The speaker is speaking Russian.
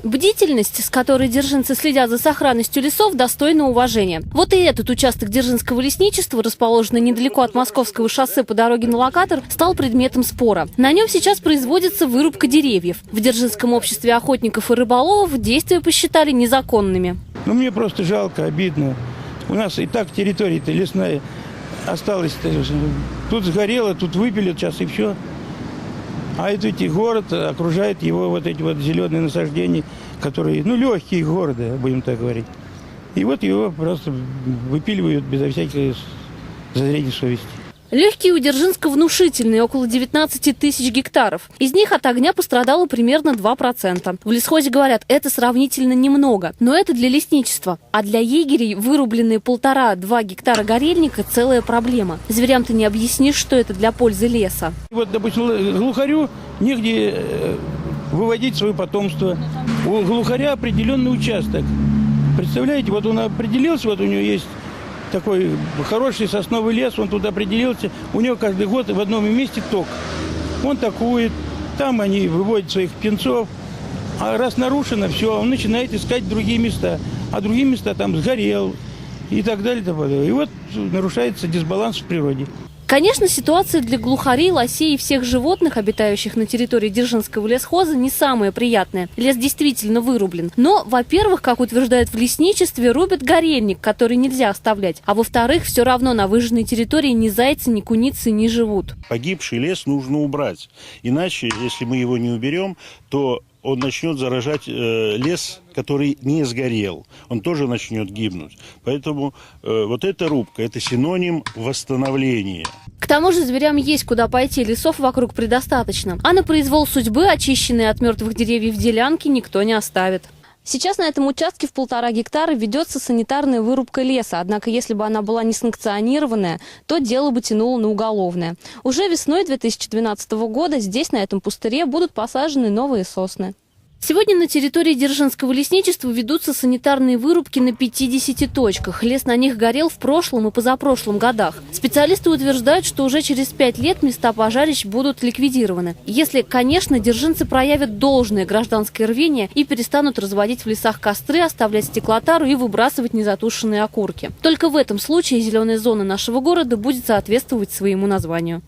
Бдительность, с которой дзержинцы следят за сохранностью лесов, достойна уважения. Вот и этот участок Дзержинского лесничества, расположенный недалеко от Московского шоссе по дороге на локатор, стал предметом спора. На нем сейчас производится вырубка деревьев. В Дзержинском обществе охотников и рыболовов действия посчитали незаконными. Мне просто жалко, обидно. У нас и так территория-то лесная осталась. Тут сгорело, тут выпилят сейчас и все. А этот город окружает его вот эти вот зеленые насаждения, которые, легкие города, будем так говорить. И вот его просто выпиливают безо всякой зазрения совести. Легкие у Дзержинска внушительные, около 19 тысяч гектаров. Из них от огня пострадало примерно 2%. В лесхозе говорят, это сравнительно немного, но это для лесничества. А для егерей вырубленные 1,5-2 гектара горельника – целая проблема. Зверям ты не объяснишь, что это для пользы леса. Вот, допустим, глухарю негде выводить свое потомство. У глухаря определенный участок. Представляете, вот он определился, вот у него есть такой хороший сосновый лес, он тут определился, у него каждый год в одном месте ток. Он такует, там они выводят своих птенцов, а раз нарушено, все, он начинает искать другие места, а другие места там сгорел и так далее. И вот нарушается дисбаланс в природе. Конечно, ситуация для глухарей, лосей и всех животных, обитающих на территории Дзержинского лесхоза, не самая приятная. Лес действительно вырублен. Но, во-первых, как утверждают в лесничестве, рубят горельник, который нельзя оставлять. А во-вторых, все равно на выжженной территории ни зайцы, ни куницы не живут. Погибший лес нужно убрать. Иначе, если мы его не уберем, то он начнет заражать лес, который не сгорел. Он тоже начнет гибнуть. Поэтому вот эта рубка – это синоним восстановления. К тому же зверям есть куда пойти, лесов вокруг предостаточно. А на произвол судьбы очищенные от мертвых деревьев делянки никто не оставит. Сейчас на этом участке в 1,5 гектара ведется санитарная вырубка леса. Однако, если бы она была несанкционированная, то дело бы тянуло на уголовное. Уже весной 2012 года здесь, на этом пустыре, будут посажены новые сосны. Сегодня на территории Дзержинского лесничества ведутся санитарные вырубки на 50 точках. Лес на них горел в прошлом и позапрошлом годах. Специалисты утверждают, что уже через 5 лет места пожарищ будут ликвидированы. Если, конечно, дзержинцы проявят должное гражданское рвение и перестанут разводить в лесах костры, оставлять стеклотару и выбрасывать незатушенные окурки. Только в этом случае зеленая зона нашего города будет соответствовать своему названию.